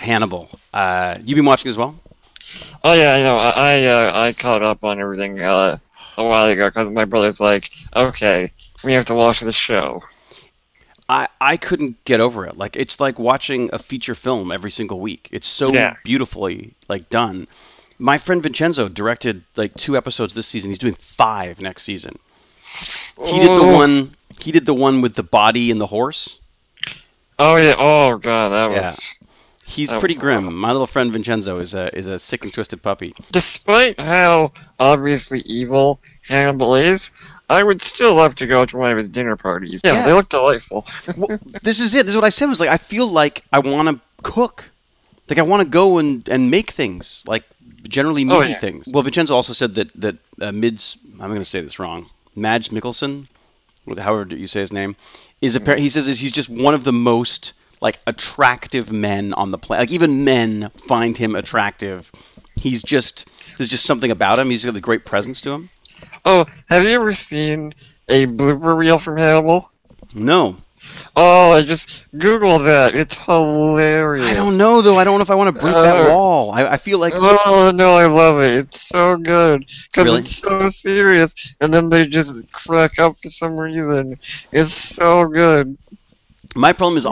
Hannibal. You been watching as well? Oh yeah, I know. I caught up on everything a while ago because my brother's like, okay, we have to watch the show. I couldn't get over it. Like it's like watching a feature film every single week. It's so Yeah. beautifully like done. My friend Vincenzo directed like 2 episodes this season. He's doing 5 next season. He did the Oh, one. He did the one with the body and the horse. oh yeah. Oh god, that Yeah, was he's that pretty was rough. grim. My little friend Vincenzo is a sick and twisted puppy. Despite how obviously evil Hannibal is, I would still love to go to one of his dinner parties. Yeah, Yeah. they look delightful. Well, this is it. This is what I said. Was like I feel like I want to cook. Like I want to go and make things, like generally Oh meaty yeah. things. Well, Vincenzo also said that Mids. I'm going to say this wrong. Mads Mikkelsen, however you say his name, is he says he's just one of the most like attractive men on the planet. Like even men find him attractive. There's just something about him. He's got a great presence to him. Oh, have you ever seen a blooper reel from Hannibal? No, Oh, I just Google that. It's I don't hilarious. know though. I don't know if I want to break that Uh, wall. I feel like oh no, I love it. It's so good because really. it's so serious, and then they just crack up for some reason. It's so good. My problem is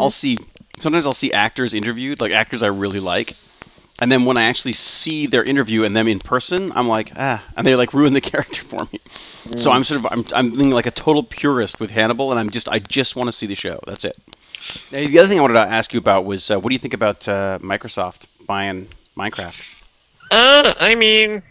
sometimes I'll see actors interviewed, like actors I really like, and then when I actually see their interview and them in person, I'm like, and they like ruin the character for me. So Mm. I'm being like a total purist with Hannibal, and I just want to see the show. That's it. Now, the other thing I wanted to ask you about was what do you think about Microsoft buying Minecraft? I mean,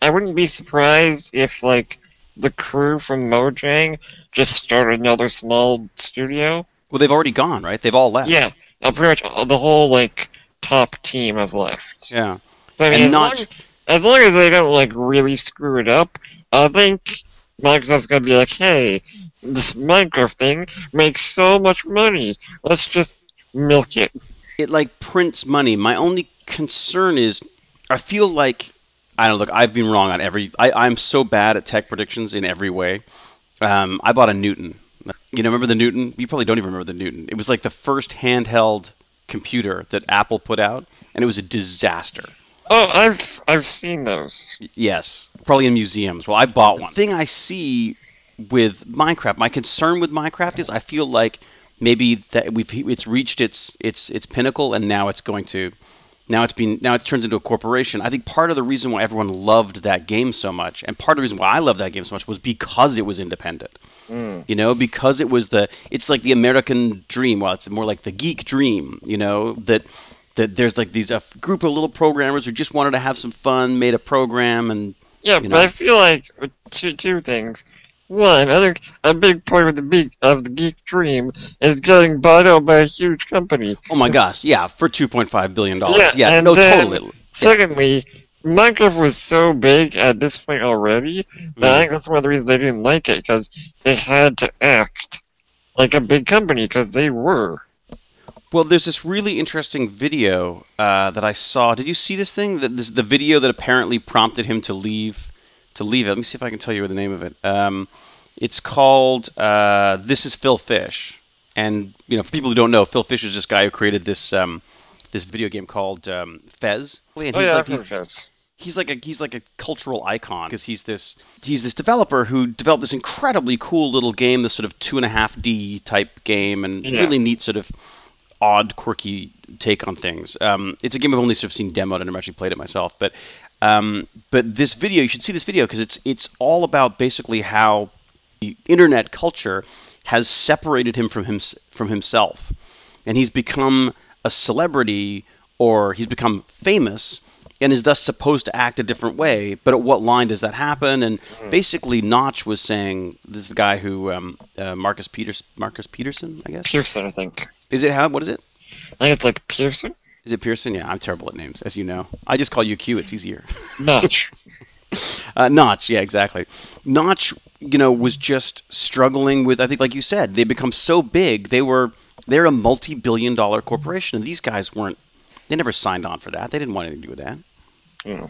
I wouldn't be surprised if like the crew from Mojang just started another small studio. Well, they've already gone, right? They've all left. Yeah, pretty much the whole like top team have left. Yeah, So I mean, and not. as long as they don't like really screw it up, I think Microsoft's gonna be like, hey, this Minecraft thing makes so much money. Let's just milk it. It like prints money. My only concern is I feel like I don't know, look. I've been wrong on every. I'm so bad at tech predictions in every way. I bought a Newton. Remember the Newton? You probably don't even remember the Newton. It was like the first handheld computer that Apple put out, and it was a disaster. Oh, I've seen those. Yes, probably in museums. Well, I bought one. The thing I see with Minecraft, my concern with Minecraft is I feel like maybe that it's reached its pinnacle, and now it's going to now it turns into a corporation. I think part of the reason why everyone loved that game so much, and part of the reason why I loved that game so much, was because it was independent. Mm. Because it's like the American dream. Well, it's more like the geek dream. That there's like these a group of little programmers who just wanted to have some fun, made a program, and Yeah, you but I know. feel like two things. One, I think a big part of the geek dream is getting bought out by a huge company. Oh my gosh, yeah, for $2.5 billion. Yeah, Yeah, and no, then totally. Yeah. secondly, Minecraft was so big at this point already that I Mm. think that's one of the reasons they didn't like it because they had to act like a big company because they were. Well, there's this really interesting video that I saw. Did you see this thing? The video that apparently prompted him to leave. To leave it. Let me see if I can tell you the name of it. It's called "This Is Phil Fish," and for people who don't know, Phil Fish is this guy who created this video game called Fez, and Oh yeah, I've heard of this. he's like a cultural icon because he's this developer who developed this incredibly cool little game, this sort of 2.5D type game, and Yeah. really neat sort of odd, quirky take on things. It's a game I've only sort of seen demoed and never actually played it myself. But this video, you should see this video because it's all about basically how the internet culture has separated him from himself, and he's become a celebrity or he's become famous and is thus supposed to act a different way. But at what line does that happen? And Mm. basically, Notch was saying this is the guy who Marcus Peterson, I guess. Pearson, I think. Is it how? What is it? I think it's like Pearson? Is it Pearson? Yeah, I'm terrible at names, as you know. I just call you Q. It's easier. Notch. Notch, yeah, exactly. Notch, was just struggling with. I think, like you said, they become so big. They're a multi-billion-dollar corporation, and these guys weren't. They never signed on for that. They didn't want anything to do with that. Yeah.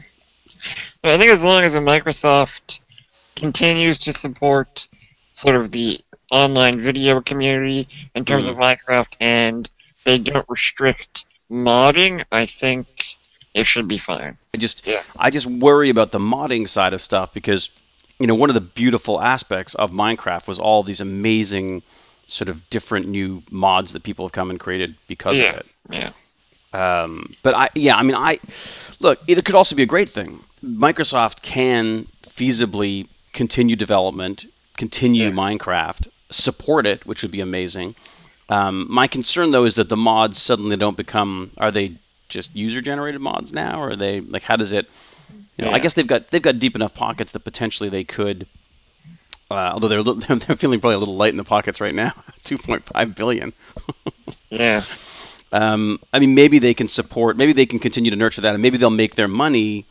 But I think as long as Microsoft continues to support sort of the online video community in terms of Mm. Minecraft and they don't restrict modding, I think it should be fine. Yeah. I just worry about the modding side of stuff because, one of the beautiful aspects of Minecraft was all these amazing sort of different new mods that people have come and created because of Yeah. it. Yeah. But I look, it could also be a great thing. Microsoft can feasibly continue development, continue Yeah. Minecraft, support it, which would be amazing. My concern though is that the mods suddenly don't become. Are they just user-generated mods now, or are they like? How does it? I Yeah. guess they've got deep enough pockets that potentially they could. Although they're feeling probably a little light in the pockets right now, 2.5 billion. Yeah. Maybe they can support, maybe they can continue to nurture that, and maybe they'll make their money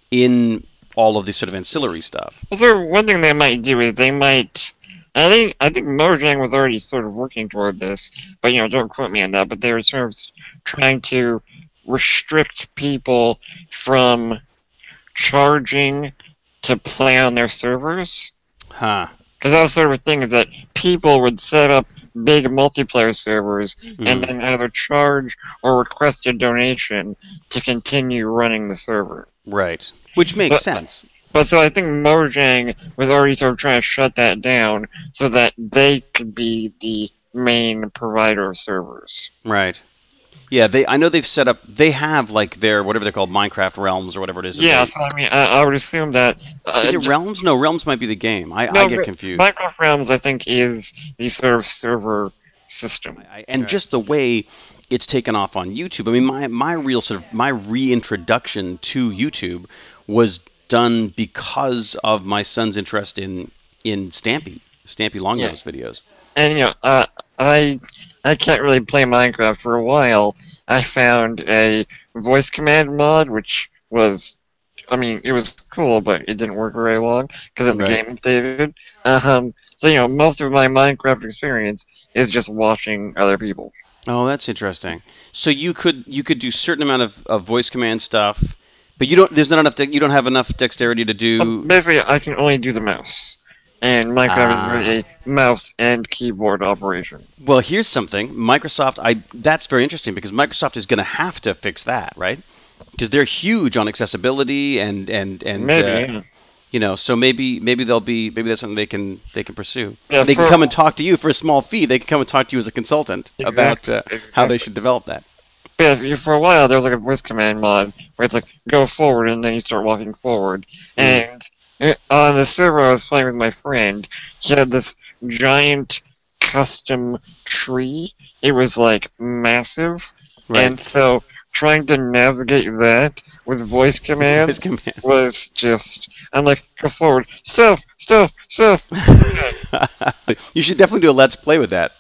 in all of this sort of ancillary stuff. Also, one thing they might do is they might. I think Mojang was already sort of working toward this, but don't quote me on that. But they were sort of trying to restrict people from charging to play on their servers. Huh. Because that was sort of a thing is that people would set up big multiplayer servers and then either charge or request a donation to continue running the server. Right. Which makes sense. But so I think Mojang was already sort of trying to shut that down so that they could be the main provider of servers. Right. Yeah, I know they've set up. They have like their whatever they're called, Minecraft Realms or whatever it is. Yeah, so I mean, I would assume that. Is it Realms? No, Realms might be the game. I get confused. Minecraft Realms, I think, is the sort of server system. And just the way it's taken off on YouTube. I mean, my real sort of my reintroduction to YouTube was done because of my son's interest in StampyLongNose videos. And I can't really play Minecraft for a while. I found a voice command mod, which was, I mean, it was cool, but it didn't work very long because of the game updated. So most of my Minecraft experience is just watching other people. Oh, that's interesting. So you could do certain amount of voice command stuff, but you don't. There's not enough. You don't have enough dexterity to do. Basically, I can only do the mouse. And Minecraft is really a mouse and keyboard operation. Well, here's something. Microsoft, that's very interesting because Microsoft is going to have to fix that, right? Because they're huge on accessibility and maybe, so maybe that's something they can pursue. Yeah, they can come and talk to you for a small fee. They can come and talk to you as a consultant about how they should develop that. Yeah, for a while there was like a voice command mod where it's like go forward and then you start walking forward. And on the server I was playing with my friend, he had this giant custom tree. It was like massive, and so trying to navigate that with voice commands was just. I'm like, go forward, stuff. You should definitely do a let's play with that.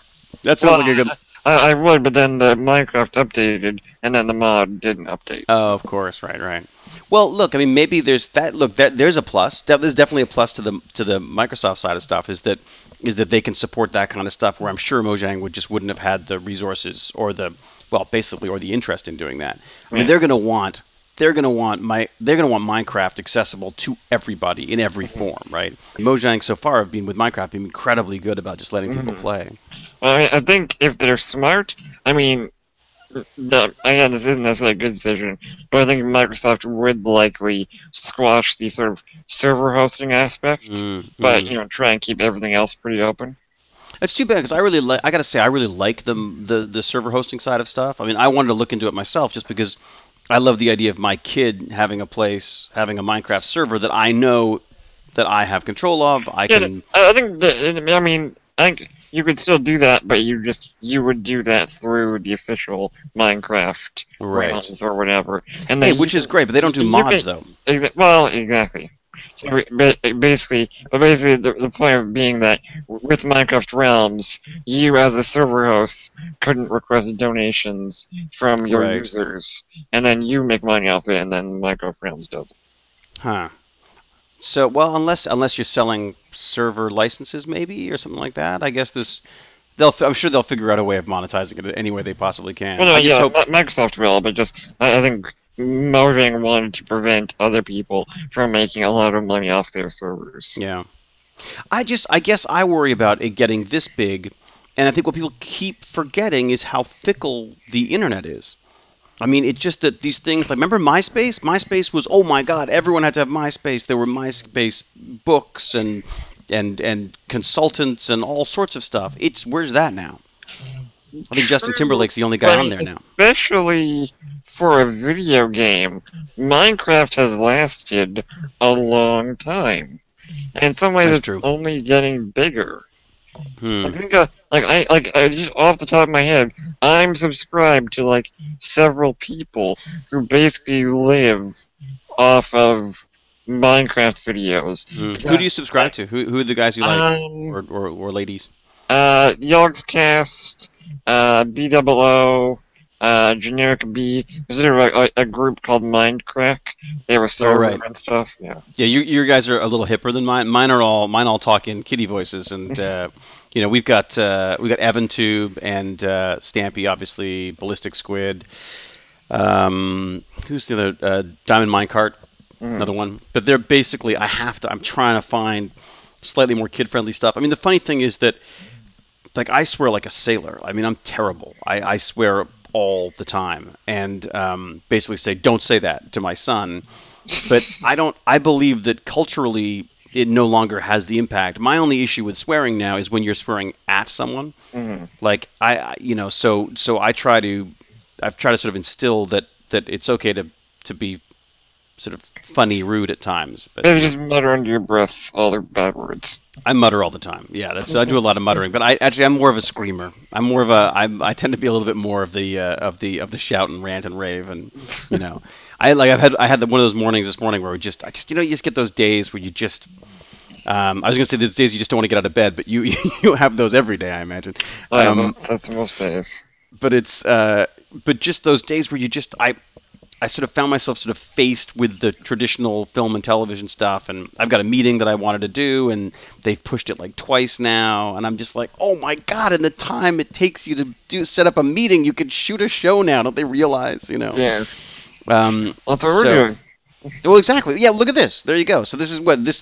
That sounds like a good. I would, but then the Minecraft updated, and then the mod didn't update. Oh, of course, right. Well, look, I mean, maybe there's that. Look, there's a plus. There's definitely a plus to the Microsoft side of stuff. Is that they can support that kind of stuff. Where I'm sure Mojang wouldn't have had the resources or the interest in doing that. I mean, they're going to want Minecraft accessible to everybody in every form, right? Mojang so far have been with Minecraft been incredibly good about just letting people play. Well, I think if they're smart, I mean, again, this isn't necessarily a good decision, but I think Microsoft would likely squash the sort of server hosting aspect, but try and keep everything else pretty open. That's too bad because I gotta say I really like the server hosting side of stuff. I mean, I wanted to look into it myself just because I love the idea of my kid having a Minecraft server that I know that I have control of. I think you could still do that, but you would do that through the official Minecraft realms or whatever. And then which is great, but they don't do mods though. Well, exactly. So basically, the point being that with Minecraft Realms, you as a server host couldn't request donations from your users, and then you make money off it, and then Minecraft Realms does it. Huh. So, well, unless you're selling server licenses, maybe, or something like that, I guess I'm sure they'll figure out a way of monetizing it any way they possibly can. Well, no, Microsoft will, but I think Mojang wanted to prevent other people from making a lot of money off their servers. Yeah. I guess I worry about it getting this big, and I think what people keep forgetting is how fickle the internet is. I mean, it's just that these things, like, remember MySpace? MySpace was, oh my God, everyone had to have MySpace. There were MySpace books and consultants and all sorts of stuff. Where's that now? I think Justin Timberlake's the only guy on there now. Especially for a video game, Minecraft has lasted a long time. And in some ways, That's it's true. only getting bigger. Hmm. I think, just off the top of my head, I'm subscribed to like several people who basically live off of Minecraft videos. Who do you subscribe to? Who are the guys you like, or ladies? Yogscast, BOO, GenerikB. There's a group called MindCrack. They were server and stuff. Yeah. Yeah, your guys are a little hipper than mine. Mine all talk in kitty voices, and we've got EvanTube and Stampy, obviously, Ballistic Squid. Who's the other? Diamond Minecart, another one. But they're basically, I'm trying to find slightly more kid-friendly stuff. I mean, the funny thing is that, like, I swear like a sailor. I mean, I'm terrible. I swear all the time, and basically say, don't say that to my son. But I believe that culturally it no longer has the impact. My only issue with swearing now is when you're swearing at someone. Like, so I've tried to sort of instill that it's okay to be sort of funny, rude at times. But you just mutter under your breath all their bad words. I mutter all the time. Yeah, I do a lot of muttering. But I'm more of a screamer. I tend to be a little bit more of the shout and rant and rave, and I had one of those mornings this morning where you just get those days where you just. I was gonna say there's days you just don't want to get out of bed, but you have those every day, I imagine. That's most days. But but just those days where you just I sort of found myself sort of faced with the traditional film and television stuff, and I've got a meeting that I wanted to do, and they've pushed it like twice now, and I'm just like, oh my God, and the time it takes you to set up a meeting, you could shoot a show now, don't they realize, Yeah. That's what we're doing. Well, exactly. Yeah, look at this. There you go. So this is what this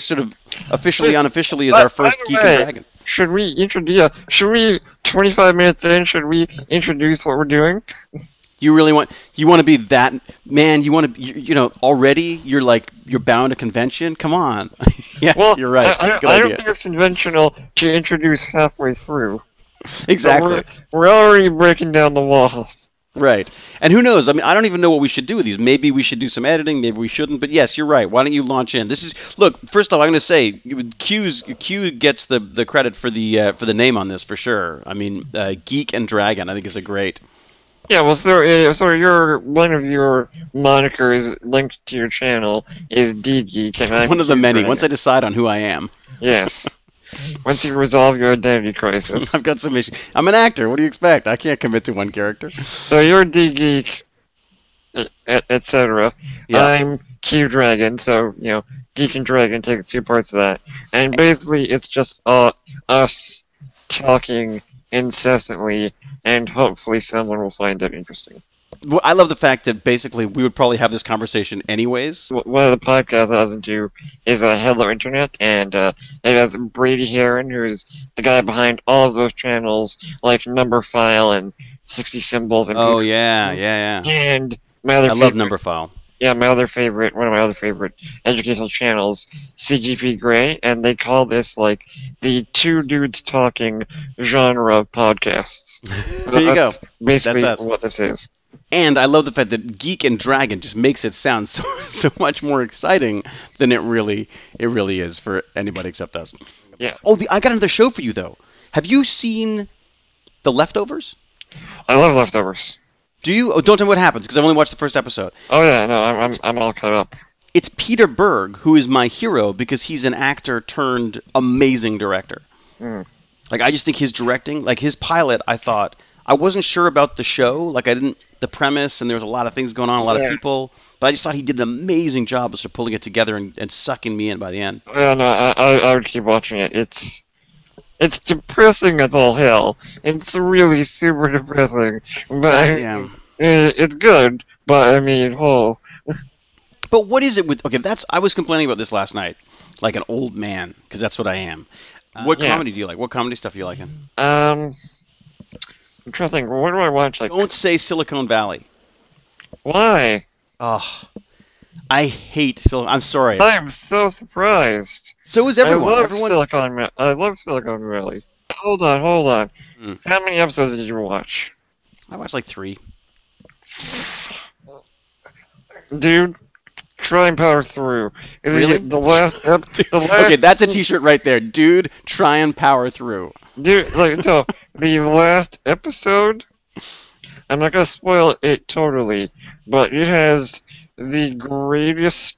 sort of officially, unofficially is our first Geek Dragon. Should we 25 minutes in, should we introduce what we're doing? You want to be that man? You want to, already you're bound to convention? Come on. Yeah, well, you're right. I don't think it's conventional to introduce halfway through. Exactly. We're already breaking down the walls. Right. And who knows? I mean, I don't even know what we should do with these. Maybe we should do some editing. Maybe we shouldn't. But yes, you're right. Why don't you launch in? Look. First off, I'm going to say Q gets the credit for the name on this for sure. I mean, Geek and Dragon, I think is a great. Yeah, well, so one of your monikers linked to your channel is dGEEK, and I'm one of the many. Dragon. Once I decide on who I am. Yes. Once you resolve your identity crisis. I've got some issues. I'm an actor. What do you expect? I can't commit to one character. So you're dGEEK, etc. Yeah. I'm Qdragon, so Geek and Dragon takes 2 parts of that, and basically it's just us talking incessantly, and hopefully someone will find it interesting. Well, I love the fact that basically we would probably have this conversation anyways. One of the podcasts I listen to is Hello Internet, and it has Brady Heron, who's the guy behind all of those channels, like Numberphile and 60 Symbols. And oh, yeah. And my other I love Numberphile. Yeah, one of my other favorite educational channels, CGP Grey, and they call this, like, the 2 dudes talking genre of podcasts. There you go. Basically That's us. What this is. And I love the fact that Geek and Dragon just makes it sound so much more exciting than it really is for anybody except us. Yeah. Oh, I got another show for you, though. Have you seen The Leftovers? I love Leftovers. Do you? Oh, don't tell me what happens, because I've only watched the first episode. Oh yeah, no, I'm all caught up. It's Peter Berg, who is my hero because he's an actor turned amazing director. Like, I just think his directing, like his pilot, I thought, I wasn't sure about the show, like the premise, and there was a lot of things going on, a lot of people, but I just thought he did an amazing job of sort of pulling it together and sucking me in by the end. Yeah, no, I would keep watching it. It's depressing as all hell. It's really super depressing. But yeah. It's good, but I mean, oh. But what is it with... Okay, I was complaining about this last night, like an old man, because that's what I am. What comedy do you like? What comedy stuff are you liking? I'm trying to think. What do I watch? Like, don't say Silicon Valley. Why? Oh, I hate Silicon. I'm sorry. I am so surprised. So is I everyone. love Everyone. I love Silicon Valley. Hold on, hold on. Hmm. How many episodes did you watch? I watched like 3. Dude, try and power through. Really? The last Okay, that's a T-shirt right there, dude. Try and power through. Dude, like, so, the last episode, I'm not gonna spoil it totally, but it has the greatest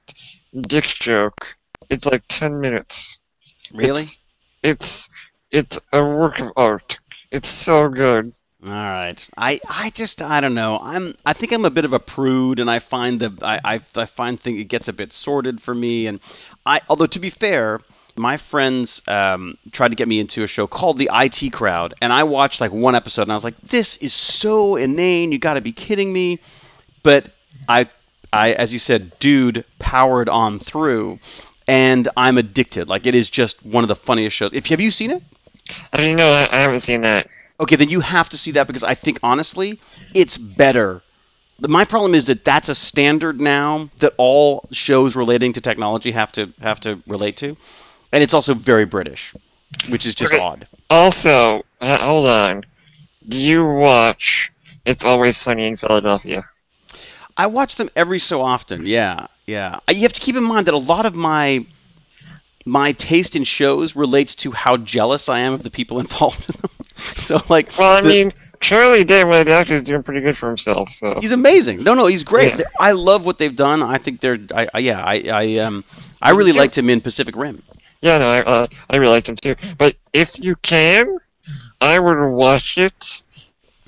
dick joke. It's like 10 minutes. Really? It's, it's a work of art. It's so good. All right. I don't know. I think I'm a bit of a prude, and I find I find thing it gets a bit sordid for me. And although to be fair, my friends tried to get me into a show called The IT Crowd, and I watched like 1 episode, and I was like, this is so inane. You got to be kidding me. But as you said, dude, powered on through, and I'm addicted. Like it is just one of the funniest shows. Have you seen it? I mean, no, I haven't seen that. Okay, then you have to see that because I think honestly, it's better. My problem is that that's a standard now that all shows relating to technology have to relate to, and it's also very British, which is just Okay. odd. Also, hold on. Do you watch It's Always Sunny in Philadelphia? I watch them every so often. Yeah, yeah. You have to keep in mind that a lot of my taste in shows relates to how jealous I am of the people involved in them. So like, Well, I mean, Charlie Day, one of the actors, is doing pretty good for himself. So he's amazing. No, he's great. Yeah. I love what they've done. I think they're. I really liked him in Pacific Rim. yeah, no, I really liked him too. But if you can, I would watch it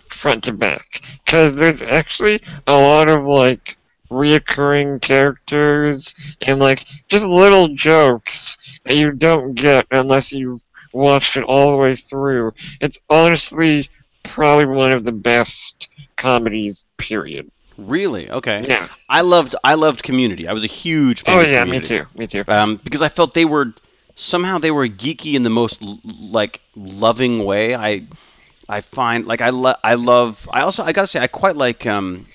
front to back because there's actually a lot of like reoccurring characters and like just little jokes that you don't get unless you watched it all the way through. It's honestly probably one of the best comedies, period. Really? Okay. Yeah. I loved Community. I was a huge fan Oh of yeah, me Community. too. Me too. Because I felt they were somehow they were geeky in the most like loving way. I find like I love. I gotta say I quite like Big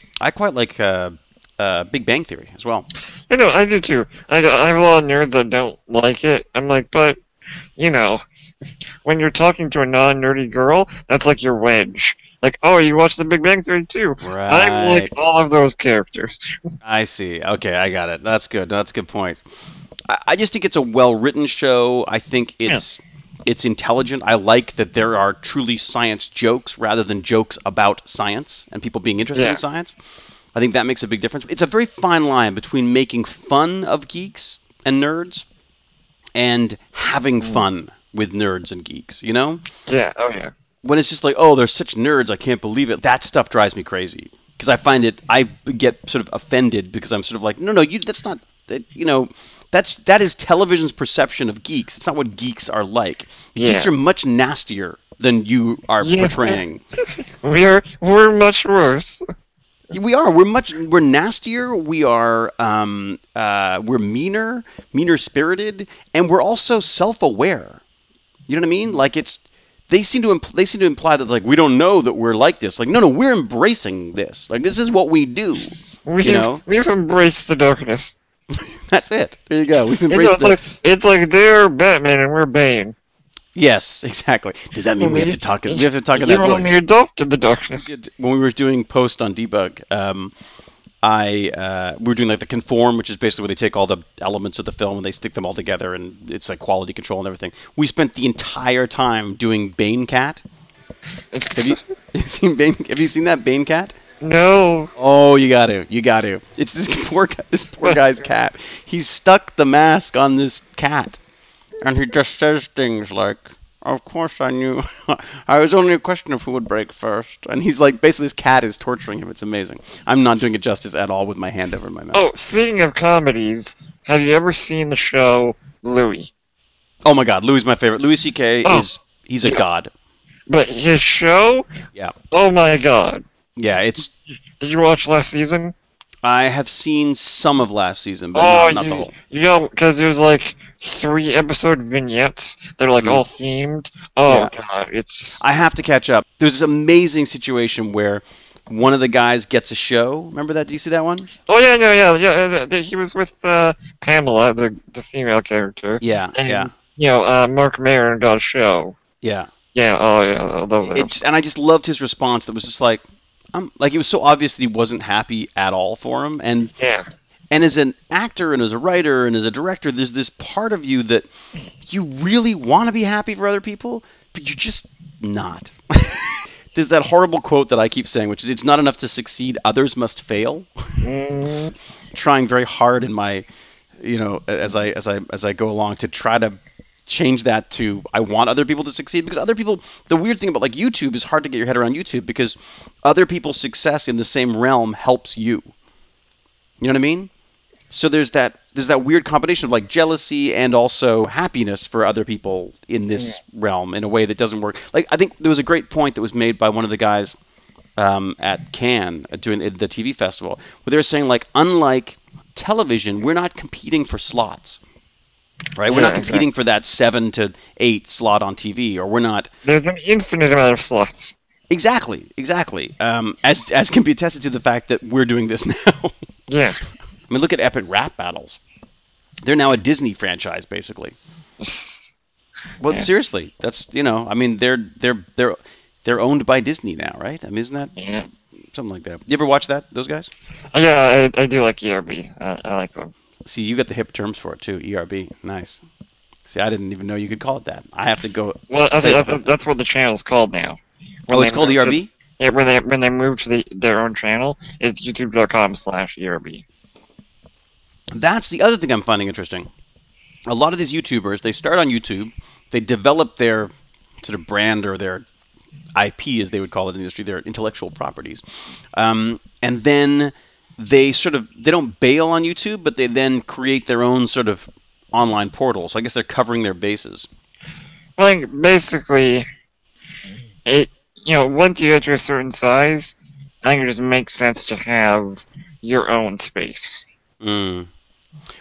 Bang Theory as well. I know, I do too. I have a lot of nerds that don't like it. I'm like, but you know, when you're talking to a non-nerdy girl, that's like your wedge. Like, oh, you watch The Big Bang Theory too? I like Right. all of those characters. I see. Okay, I got it. That's good. That's a good point. I just think it's a well-written show. I think it's intelligent. I like that there are truly science jokes rather than jokes about science and people being interested Yeah. in science. I think that makes a big difference. It's a very fine line between making fun of geeks and nerds and having fun with nerds and geeks, you know? Yeah, oh yeah. When it's just like, oh, they're such nerds, I can't believe it. That stuff drives me crazy because I get sort of offended because I'm sort of like, no, that's not, that is television's perception of geeks. It's not what geeks are like. Yeah. Geeks are much nastier than you are Yeah. portraying. We're much worse. We are. We're nastier. We're meaner spirited, and we're also self-aware. You know what I mean? Like they seem to imply that like we don't know that we're like this. Like no, we're embracing this. Like this is what we do. We've embraced the darkness. That's it. There you go. We've embraced It's like they're Batman and we're Bane. Yes, exactly. Does that mean we have to talk? We have to talk in that You're voice. only adopted the darkness. When we were doing post on debug, we were doing like the conform, which is basically where they take all the elements of the film and they stick them all together, and it's like quality control and everything. We spent the entire time doing Bane Cat. Have you seen Bane? Have you seen that Bane Cat? No. Oh, you got to. It's this poor guy's cat. He's stuck the mask on this cat, and he just says things like, "Of course I knew. I was only a question of who would break first." And he's like, basically, this cat is torturing him. It's amazing. I'm not doing it justice at all with my hand over my mouth. Oh, speaking of comedies, have you ever seen the show Louis? Oh my God, Louis is my favorite. Louis C.K. he's a god. But his show? Yeah. Oh my god. Yeah, Did you watch last season? I have seen some of last season, but not the whole. Because there's like 3-episode vignettes that are like all themed. Oh Yeah. god, it's. I have to catch up. There's this amazing situation where one of the guys gets a show. Remember that? Do you see that one? Oh yeah. He was with Pamela, the female character. Yeah, yeah, And Mark Maron got a show. yeah. Yeah. Oh yeah. I love that. And I just loved his response. That was just like, like it was so obvious that he wasn't happy at all for him. Yeah. And as an actor and as a writer and as a director, there's this part of you that you really want to be happy for other people, but you're just not. There's that horrible quote that I keep saying, which is, "It's not enough to succeed; others must fail." Trying very hard in my, as I go along to try to change that to I want other people to succeed, because other people. The weird thing about like YouTube is hard to get your head around YouTube because other people's success in the same realm helps you. You know what I mean? So there's that weird combination of like jealousy and also happiness for other people in this realm in a way that doesn't work. Like I think there was a great point that was made by one of the guys at Cannes during the TV festival where they were saying like unlike television, we're not competing for slots. Right? We're not competing for that 7 to 8 slot on TV, or we're not. There's an infinite amount of slots. Exactly. As can be attested to the fact that we're doing this now. Yeah. I mean, look at epic rap battles. They're now a Disney franchise, basically. Well, seriously, that's I mean, they're owned by Disney now, right? I mean, isn't that something like that? You ever watch those guys? Yeah, I do like ERB. I like them. See, you got the hip terms for it too. ERB, nice. See, I didn't even know you could call it that. I have to go. Well, that's what the channel's called now. It's called ERB. Yeah, when they move to their own channel, it's youtube.com/ERB. That's the other thing I'm finding interesting. A lot of these YouTubers, they start on YouTube, they develop their sort of brand or their IP, as they would call it in the industry, their intellectual properties, and then they don't bail on YouTube, but they then create their own sort of online portal. So I guess they're covering their bases. Like basically, once you get to a certain size, I think it just makes sense to have your own space.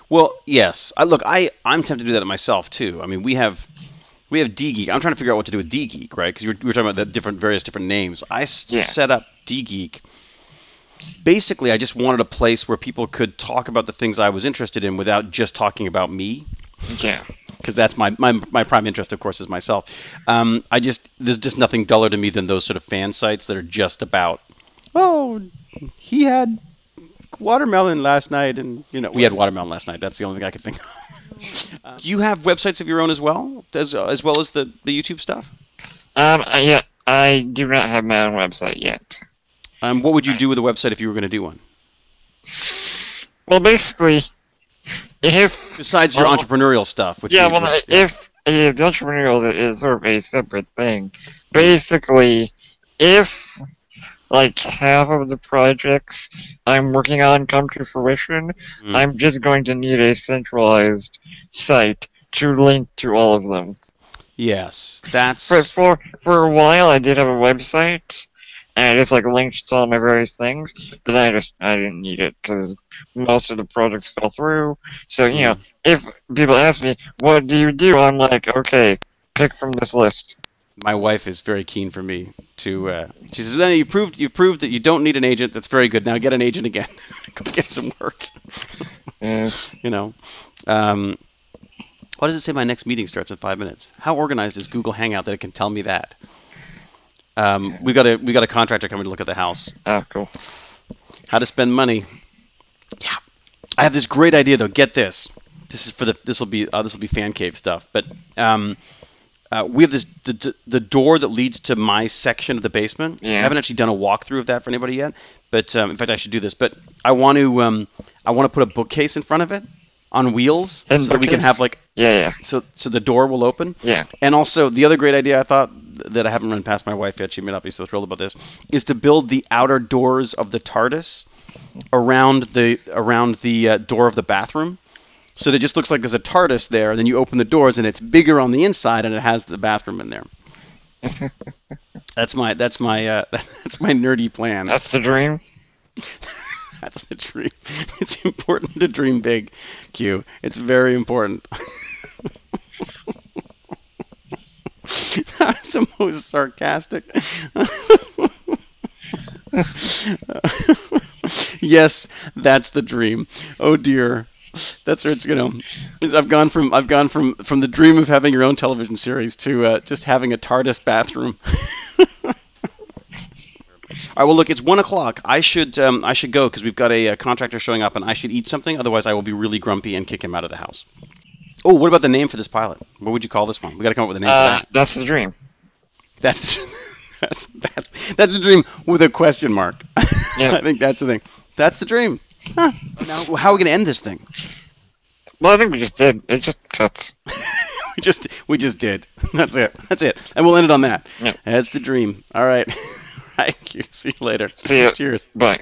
Well, yes. I'm tempted to do that myself too. I mean, we have dGEEK. I'm trying to figure out what to do with dGEEK, right? Because we were talking about the various different names. I set up dGEEK. Basically, I just wanted a place where people could talk about the things I was interested in without just talking about me. Yeah. Because that's my prime interest, of course, is myself. There's just nothing duller to me than those sort of fan sites that are just about, oh, he had watermelon last night, and we had watermelon last night. That's the only thing I could think of. Do you have websites of your own as well as the YouTube stuff? Yeah, I do not have my own website yet. What would you do with a website if you were going to do one? Well, basically, besides your entrepreneurial stuff, which if the entrepreneurial is sort of a separate thing, basically, if like half of the projects I'm working on come to fruition, I'm just going to need a centralized site to link to all of them. Yes, that's... For a while, I did have a website, and it's like linked to all my various things, but then I didn't need it, because most of the projects fell through. So, if people ask me, what do you do? I'm like, okay, pick from this list. My wife is very keen for me to. She says, "Then you've proved that you don't need an agent. That's very good. Now get an agent again. Go get some work." Why does it say my next meeting starts in 5 minutes? How organized is Google Hangout that it can tell me that? We got a contractor coming to look at the house. Oh, cool. How to spend money? Yeah, I have this great idea though. Get this. This will be fan cave stuff, but. We have the door that leads to my section of the basement. Yeah. I haven't actually done a walkthrough of that for anybody yet, but in fact I should do this. But I want to put a bookcase in front of it on wheels, so that we can have like So the door will open. Yeah. And also the other great idea I thought that I haven't run past my wife yet. She may not be so thrilled about this. Is to build the outer doors of the TARDIS around the door of the bathroom. So it just looks like there's a TARDIS there, and then you open the doors, and it's bigger on the inside, and it has the bathroom in there. That's my nerdy plan. That's the dream. That's the dream. It's important to dream big, Q. It's very important. That's the most sarcastic. Yes, that's the dream. Oh dear. That's where it's I've gone from the dream of having your own television series to just having a TARDIS bathroom. All right. Well, look, it's 1 o'clock. I should go because we've got a contractor showing up, and I should eat something. Otherwise, I will be really grumpy and kick him out of the house. Oh, what about the name for this pilot? What would you call this one? We got to come up with a name for that. That's the dream. That's that's the dream with a question mark. Yeah. I think that's the thing. That's the dream. Huh. Now, how are we going to end this thing? Well, I think we just did. It just cuts. we just did. That's it. That's it. And we'll end it on that. Yeah. That's the dream. All right. Thank you. See you later. See ya. Cheers. Bye.